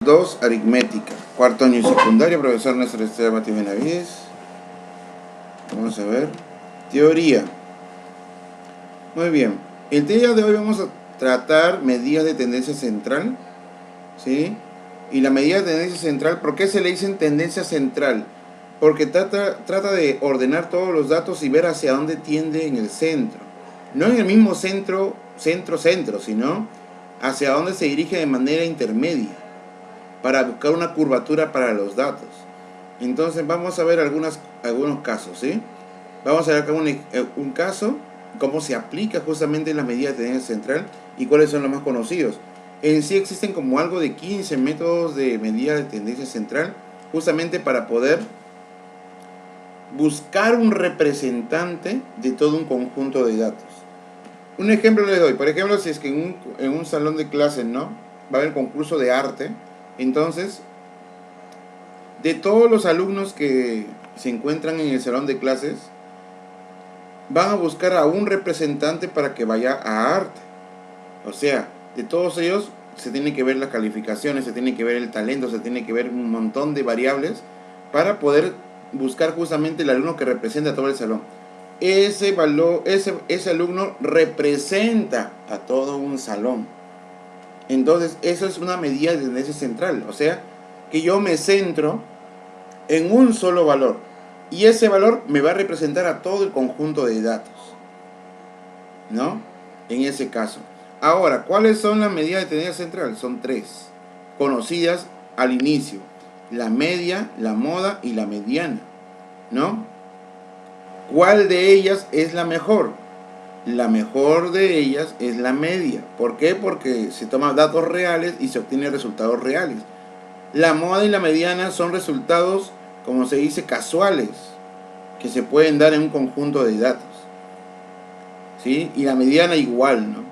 2, aritmética, cuarto año y secundaria, profesor Néstor Esteban Mati Benavides. Vamos a ver, teoría. Muy bien, el día de hoy vamos a tratar medidas de tendencia central, ¿sí? Y la medida de tendencia central, ¿por qué se le dice tendencia central? Porque trata de ordenar todos los datos y ver hacia dónde tiende en el centro. No en el mismo centro, sino hacia dónde se dirige de manera intermedia, para buscar una curvatura para los datos. Entonces vamos a ver algunos casos, ¿sí? Vamos a ver acá un caso, cómo se aplica justamente la medida de tendencia central y cuáles son los más conocidos. En sí existen como algo de 15 métodos de medida de tendencia central, justamente para poder buscar un representante de todo un conjunto de datos. Un ejemplo les doy. Por ejemplo, si es que en un salón de clases, ¿no?, va a haber concurso de arte. Entonces, de todos los alumnos que se encuentran en el salón de clases, van a buscar a un representante para que vaya a arte. O sea, de todos ellos se tiene que ver las calificaciones, se tiene que ver el talento, se tiene que ver un montón de variables para poder buscar justamente el alumno que representa a todo el salón. Ese alumno representa a todo un salón. Entonces, eso es una medida de tendencia central. O sea, que yo me centro en un solo valor. Y ese valor me va a representar a todo el conjunto de datos, ¿no? En ese caso. Ahora, ¿cuáles son las medidas de tendencia central? Son 3, conocidas al inicio: la media, la moda y la mediana, ¿no? ¿Cuál de ellas es la mejor? La mejor de ellas es la media. ¿Por qué? Porque se toman datos reales y se obtienen resultados reales. La moda y la mediana son resultados, como se dice, casuales, que se pueden dar en un conjunto de datos, ¿sí? Y la mediana igual, ¿no?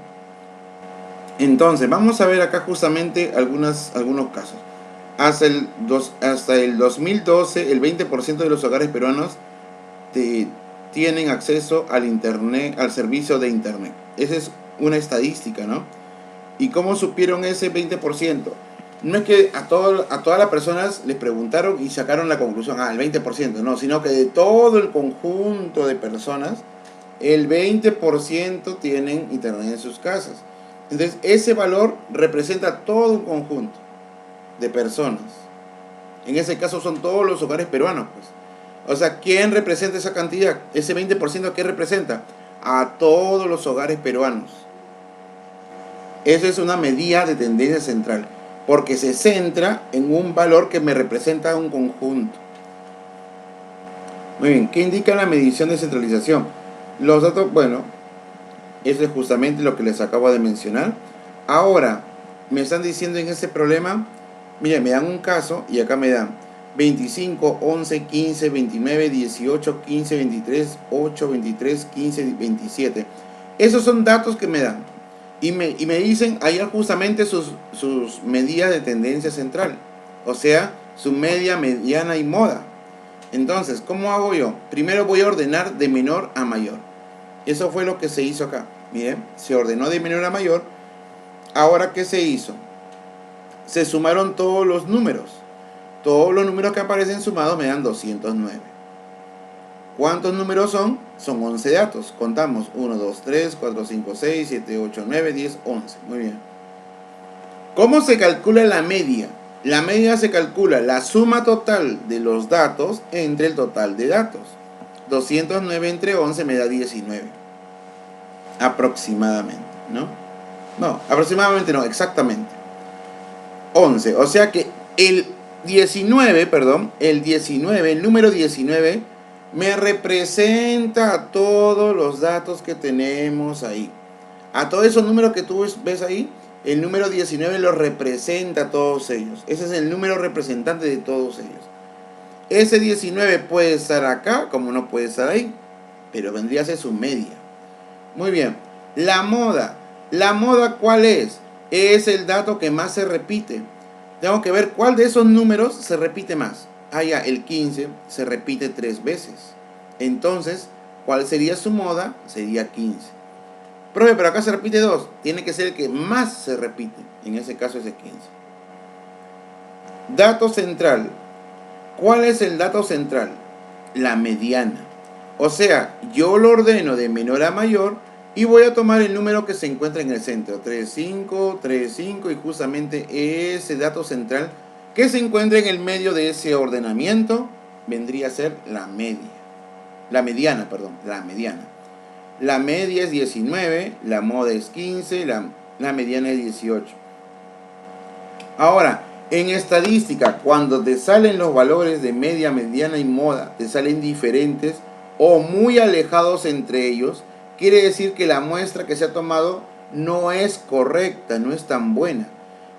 Entonces, vamos a ver acá justamente algunos casos. Hasta el 2012, el 20% de los hogares peruanos tienen acceso al internet, al servicio de internet. Esa es una estadística, ¿no? ¿Y cómo supieron ese 20%? No es que a todas las personas les preguntaron y sacaron la conclusión, el 20%, no, sino que de todo el conjunto de personas, el 20% tienen internet en sus casas. Entonces, ese valor representa todo un conjunto de personas. En ese caso son todos los hogares peruanos, pues. O sea, ¿quién representa esa cantidad? Ese 20%, ¿qué representa? A todos los hogares peruanos. Eso es una medida de tendencia central, porque se centra en un valor que me representa un conjunto. Muy bien, ¿qué indica la medición de centralización? Los datos, bueno, eso es justamente lo que les acabo de mencionar. Ahora, me están diciendo en ese problema, miren, me dan un caso y acá me dan 25, 11, 15, 29, 18, 15, 23, 8, 23, 15, 27. Esos son datos que me dan. Y me dicen hallar justamente sus medidas de tendencia central. O sea, su media, mediana y moda. Entonces, ¿cómo hago yo? Primero voy a ordenar de menor a mayor. Eso fue lo que se hizo acá. Miren, se ordenó de menor a mayor. Ahora, ¿qué se hizo? Se sumaron todos los números. Todos los números que aparecen sumados me dan 209. ¿Cuántos números son? Son 11 datos. Contamos 1, 2, 3, 4, 5, 6, 7, 8, 9, 10, 11. Muy bien. ¿Cómo se calcula la media? La media se calcula la suma total de los datos entre el total de datos. 209 entre 11 me da 19. Aproximadamente, ¿no? No, aproximadamente no, exactamente. 11. O sea que el número 19 me representa a todos los datos que tenemos ahí. A todos esos números que tú ves ahí, el número 19 los representa a todos ellos. Ese es el número representante de todos ellos. Ese 19 puede estar acá como no puede estar ahí, pero vendría a ser su media. Muy bien. La moda. ¿La moda cuál es? Es el dato que más se repite. Tengo que ver cuál de esos números se repite más. Ya, el 15 se repite 3 veces. Entonces, ¿cuál sería su moda? Sería 15. Profe, pero acá se repite 2. Tiene que ser el que más se repite. En ese caso es el 15. Dato central. ¿Cuál es el dato central? La mediana. O sea, yo lo ordeno de menor a mayor y voy a tomar el número que se encuentra en el centro. 35, 35 y justamente ese dato central que se encuentra en el medio de ese ordenamiento vendría a ser la media. La mediana, perdón, la mediana. La media es 19, la moda es 15, la mediana es 18. Ahora, en estadística, cuando te salen los valores de media, mediana y moda, te salen diferentes o muy alejados entre ellos, quiere decir que la muestra que se ha tomado no es correcta, no es tan buena.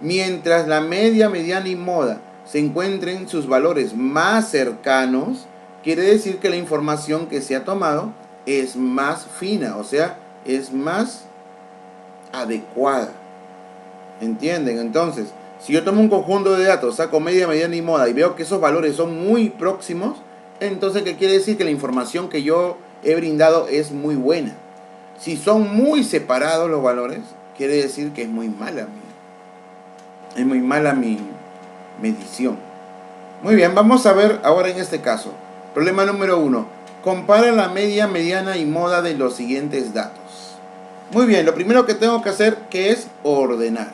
Mientras la media, mediana y moda se encuentren sus valores más cercanos, quiere decir que la información que se ha tomado es más fina, o sea, es más adecuada. ¿Entienden? Entonces, si yo tomo un conjunto de datos, saco media, mediana y moda y veo que esos valores son muy próximos, entonces, ¿qué quiere decir? Que la información que yo he brindado es muy buena. Si son muy separados los valores, quiere decir que es muy mala mi medición. Muy bien, vamos a ver ahora en este caso. Problema número 1. Compara la media, mediana y moda de los siguientes datos. Muy bien, lo primero que tengo que hacer que es ordenar.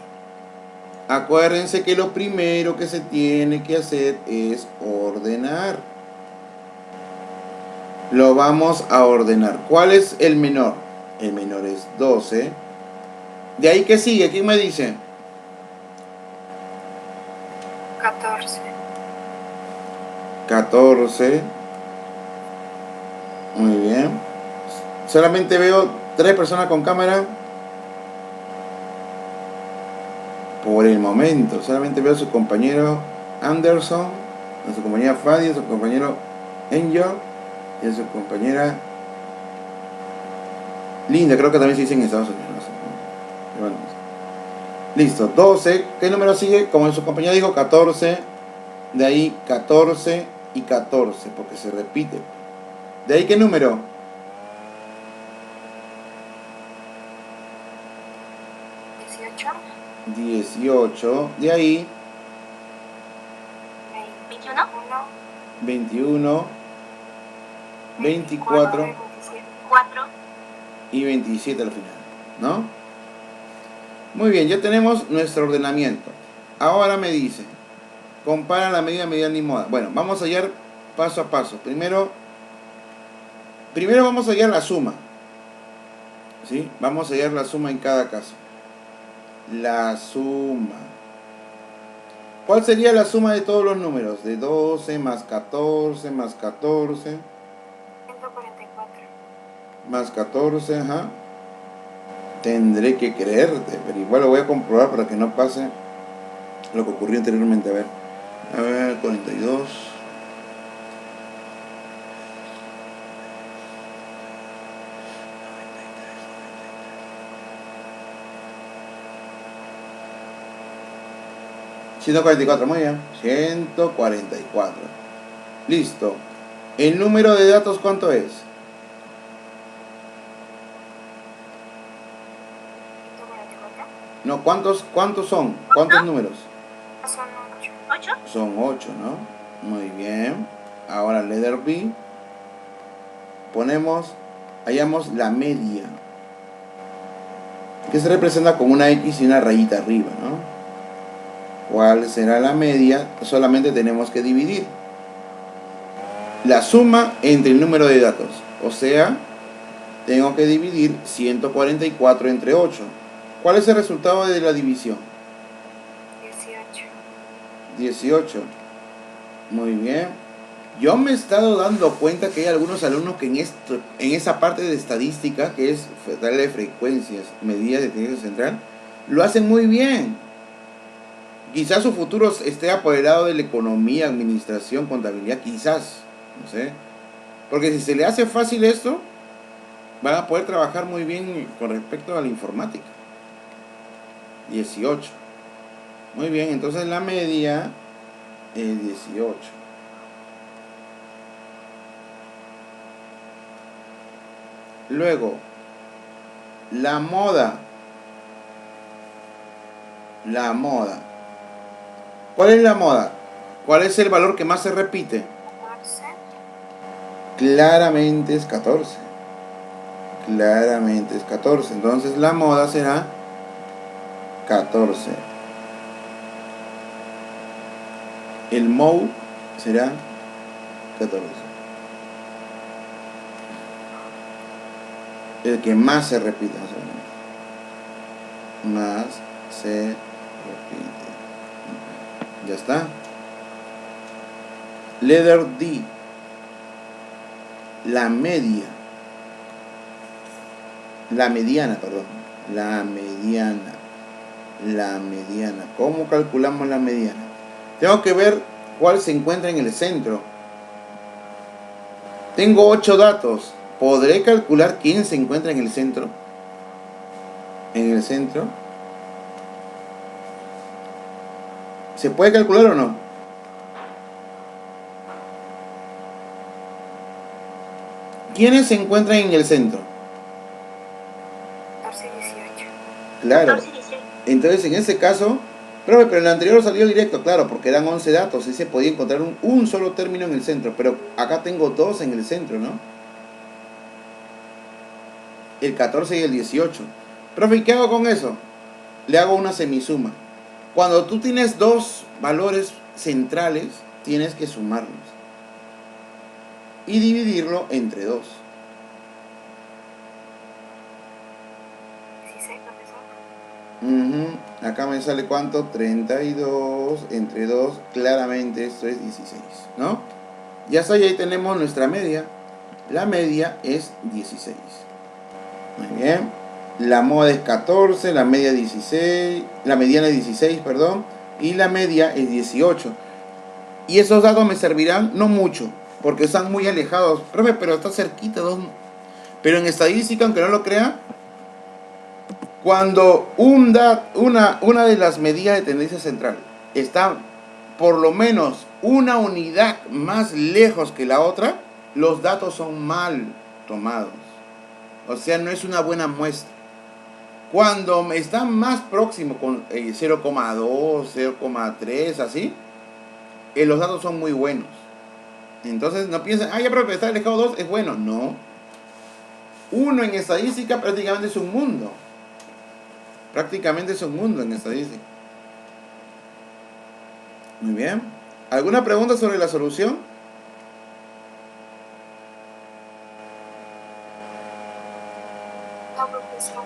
Acuérdense que lo primero que se tiene que hacer es ordenar. Lo vamos a ordenar. ¿Cuál es el menor? El menor es 12. ¿De ahí qué sigue? ¿Quién me dice? 14. 14. Muy bien. Solamente veo 3 personas con cámara. Por el momento, solamente veo a su compañero Anderson, a su compañera Fadi, a su compañero Angel y a su compañera Linda, creo que también se dice en Estados Unidos. No sé. Bueno, listo, 12. ¿Qué número sigue? Como su compañero dijo, 14. De ahí 14 y 14, porque se repite. ¿De ahí qué número? 18. De ahí 21, 24 y 27 al final, ¿no? Muy bien, ya tenemos nuestro ordenamiento. Ahora me dice, compara la medida, mediana y moda. Bueno, vamos a hallar paso a paso. Primero vamos a hallar la suma. ¿Sí? Vamos a hallar la suma en cada caso. La suma. ¿Cuál sería la suma de todos los números? De 12 más 14 más 14. 144. Más 14, ajá. Tendré que creerte, pero igual lo voy a comprobar para que no pase lo que ocurrió anteriormente. A ver, 42. $144, muy bien. 144. Listo. ¿El número de datos cuánto es? 144. No, ¿cuántos son? ¿Cuántos números? Son 8. Son 8, ¿no? Muy bien. Ahora letter B. Hallamos la media, que se representa con una X y una rayita arriba, ¿no? ¿Cuál será la media? Solamente tenemos que dividir la suma entre el número de datos. O sea, tengo que dividir 144 entre 8. ¿Cuál es el resultado de la división? 18. Muy bien. Yo me he estado dando cuenta que hay algunos alumnos que en esa parte de estadística, que es darle frecuencias, medidas de inteligencia central, lo hacen muy bien. Quizás su futuro esté apoderado de la economía, administración, contabilidad, quizás, no sé. Porque si se le hace fácil esto, van a poder trabajar muy bien con respecto a la informática. 18. Muy bien, entonces la media es 18. Luego, la moda. La moda. ¿Cuál es la moda? ¿Cuál es el valor que más se repite? 14. Claramente es 14. Claramente es 14. Entonces la moda será 14. El mode será 14. El que más se repite. Más se repite. Ya está. Letter D. La media. La mediana, perdón. La mediana. La mediana. ¿Cómo calculamos la mediana? Tengo que ver cuál se encuentra en el centro. Tengo 8 datos. ¿Podré calcular quién se encuentra en el centro? En el centro. ¿Se puede calcular o no? ¿Quiénes se encuentran en el centro? 14 y 18. Claro. 14 y 18. Entonces, en ese caso, pero en el anterior salió directo, claro, porque eran 11 datos y se podía encontrar un solo término en el centro. Pero acá tengo 2 en el centro, ¿no? El 14 y el 18. Profe, ¿y qué hago con eso? Le hago una semisuma. Cuando tú tienes 2 valores centrales, tienes que sumarlos y dividirlo entre 2. 16, profesor. Acá me sale ¿cuánto? 32 entre 2, claramente esto es 16, ¿no? Ya está, y ahí tenemos nuestra media. La media es 16. Muy bien. La moda es 14, la media 16, la mediana es 16, perdón, y la media es 18. Y esos datos me servirán no mucho, porque están muy alejados. Profe, pero está cerquita. Pero en estadística, aunque no lo crea, cuando una de las medidas de tendencia central está por lo menos una unidad más lejos que la otra, los datos son mal tomados. O sea, no es una buena muestra. Cuando está más próximo con 0,2, 0,3, así, los datos son muy buenos. Entonces no piensen, ya, pero está alejado 2 es bueno. No. 1 en estadística prácticamente es un mundo. Prácticamente es un mundo en estadística. Muy bien. ¿Alguna pregunta sobre la solución? No, profesor.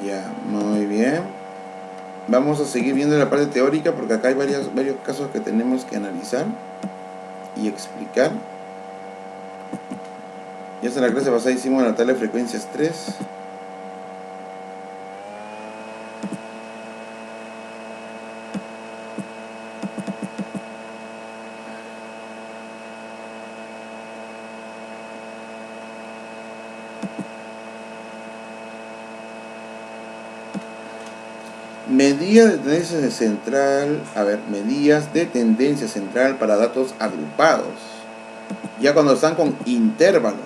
Ya, muy bien. Vamos a seguir viendo la parte teórica porque acá hay varios casos que tenemos que analizar y explicar. Ya en la clase pasada hicimos la tabla de frecuencias 3. Medidas de tendencia central, medidas de tendencia central para datos agrupados. Ya cuando están con intervalos.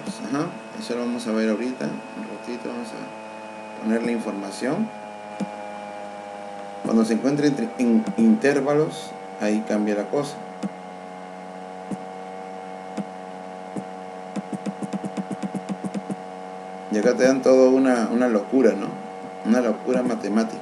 Eso lo vamos a ver ahorita. Un ratito vamos a poner la información. Cuando se encuentre en intervalos, ahí cambia la cosa. Y acá te dan todo una locura, ¿no? Una locura matemática.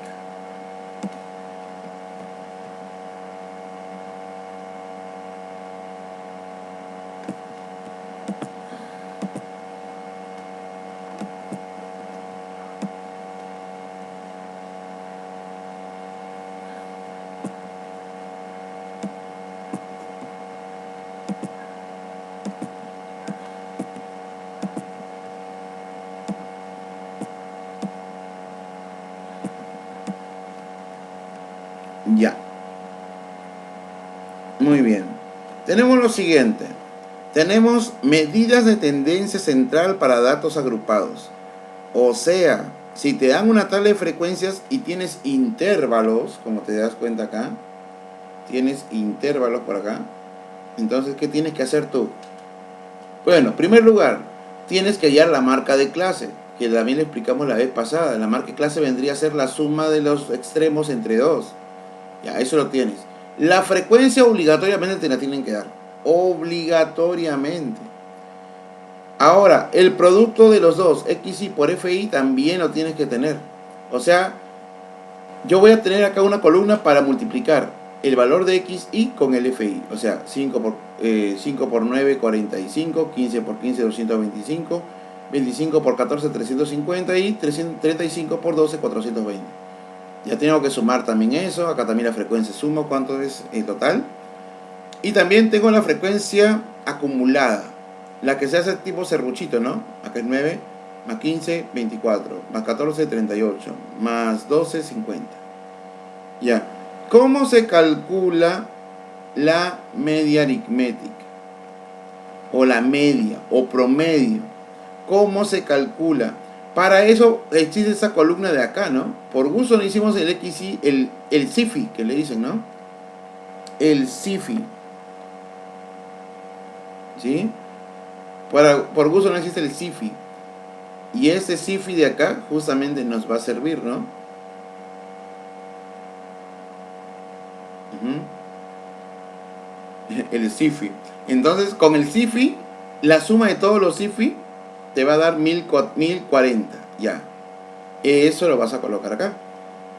Ya. Muy bien. Tenemos lo siguiente. Tenemos medidas de tendencia central para datos agrupados. O sea, si te dan una tabla de frecuencias y tienes intervalos, como te das cuenta acá, tienes intervalos por acá, entonces, ¿qué tienes que hacer tú? Bueno, en primer lugar, tienes que hallar la marca de clase, que también le explicamos la vez pasada. La marca de clase vendría a ser la suma de los extremos entre 2. Ya, eso lo tienes. La frecuencia obligatoriamente te la tienen que dar. Obligatoriamente. Ahora, el producto de los dos, XI por FI, también lo tienes que tener. O sea, yo voy a tener acá una columna para multiplicar el valor de XI con el FI. O sea, 5 por 9, 45, 15 por 15, 225, 25 por 14, 350 y 35 por 12, 420. Ya tengo que sumar también eso. Acá también la frecuencia sumo, cuánto es el total. Y también tengo la frecuencia acumulada, la que se hace tipo serruchito, ¿no? Acá es 9, más 15, 24, más 14, 38, más 12, 50. Ya. ¿Cómo se calcula la media aritmética? O la media, o promedio. ¿Cómo se calcula? Para eso existe esa columna de acá, ¿no? Por gusto le hicimos el XI, el SIFI, que le dicen, ¿no? El SIFI. ¿Sí? Por gusto no existe el SIFI. Y este SIFI de acá justamente nos va a servir, ¿no? El SIFI. Entonces, con el SIFI, la suma de todos los SIFI te va a dar 1040. Ya. Eso lo vas a colocar acá.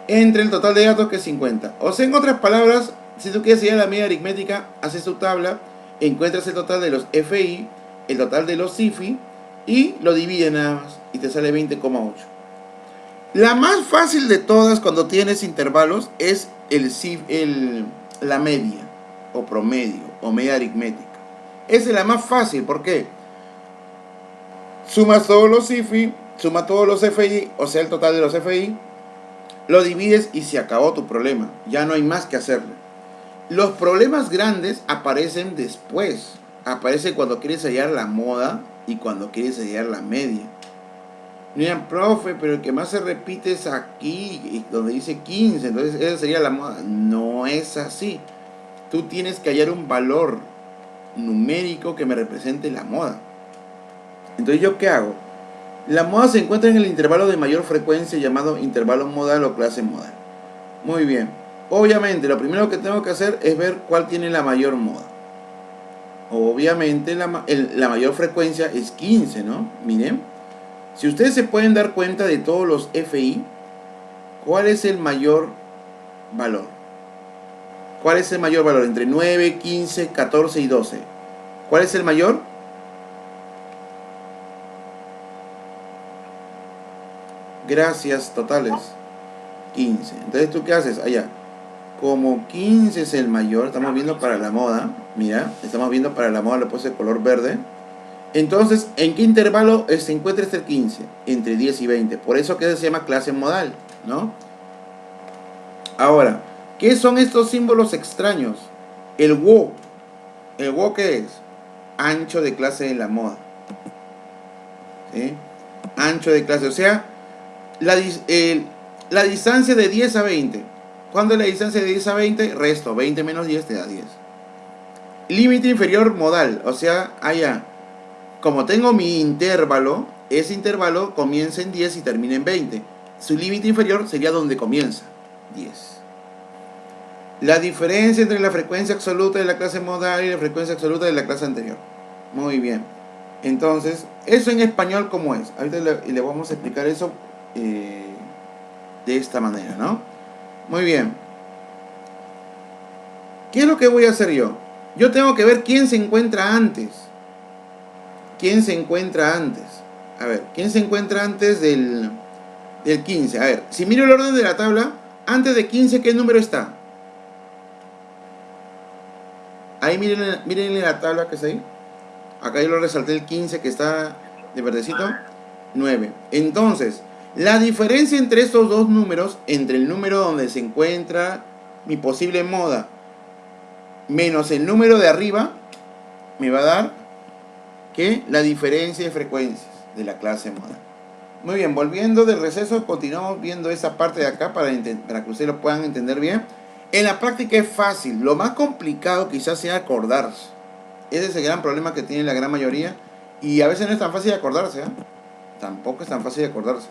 Entre el total de datos, que es 50. O sea, en otras palabras, si tú quieres hallar la media aritmética, haces tu tabla, encuentras el total de los FI, el total de los SIFI, y lo divides nada más. Y te sale 20,8. La más fácil de todas cuando tienes intervalos es la media, o promedio, o media aritmética. Esa es la más fácil, ¿por qué? Sumas todos los SIFI, sumas todos los FI, o sea, el total de los FI, lo divides y se acabó tu problema. Ya no hay más que hacerle. Los problemas grandes aparecen después. Aparece cuando quieres hallar la moda y cuando quieres hallar la media. Miren, profe, pero el que más se repite es aquí, donde dice 15, entonces esa sería la moda. No es así. Tú tienes que hallar un valor numérico que me represente la moda. Entonces, ¿yo qué hago? La moda se encuentra en el intervalo de mayor frecuencia llamado intervalo modal o clase modal. Muy bien. Obviamente, lo primero que tengo que hacer es ver cuál tiene la mayor moda. Obviamente, la mayor frecuencia es 15, ¿no? Miren. Si ustedes se pueden dar cuenta de todos los FI, ¿cuál es el mayor valor? ¿Cuál es el mayor valor? Entre 9, 15, 14 y 12. ¿Cuál es el mayor? Gracias totales. 15. Entonces, ¿tú qué haces? Allá. Como 15 es el mayor, estamos viendo para la moda. Mira, estamos viendo para la moda, le puse el color verde. Entonces, ¿en qué intervalo se encuentra este 15? Entre 10 y 20. Por eso que se llama clase modal, ¿no? Ahora, ¿qué son estos símbolos extraños? El WO. ¿El WO qué es? Ancho de clase de la moda. ¿Sí? Ancho de clase. O sea, la distancia de 10 a 20. ¿Cuándo es la distancia de 10 a 20? Resto. 20 menos 10 te da 10. Límite inferior modal. O sea, allá. Como tengo mi intervalo, ese intervalo comienza en 10 y termina en 20. Su límite inferior sería donde comienza, 10. La diferencia entre la frecuencia absoluta de la clase modal y la frecuencia absoluta de la clase anterior. Muy bien. Entonces, eso en español, ¿cómo es? Ahorita le vamos a explicar eso de esta manera, ¿no? Muy bien. ¿Qué es lo que voy a hacer yo? Yo tengo que ver quién se encuentra antes. ¿Quién se encuentra antes? A ver, ¿quién se encuentra antes del 15? A ver, si miro el orden de la tabla, antes de 15, ¿qué número está? Ahí miren la tabla que está ahí. Acá yo lo resalté el 15 que está de verdecito. 9. Entonces, la diferencia entre estos dos números, entre el número donde se encuentra mi posible moda, menos el número de arriba, me va a dar que la diferencia de frecuencias de la clase modal. Muy bien, volviendo del receso, continuamos viendo esa parte de acá para que ustedes lo puedan entender bien. En la práctica es fácil, lo más complicado quizás sea acordarse. Ese es el gran problema que tiene la gran mayoría y a veces no es tan fácil de acordarse, ¿eh? Tampoco es tan fácil de acordarse.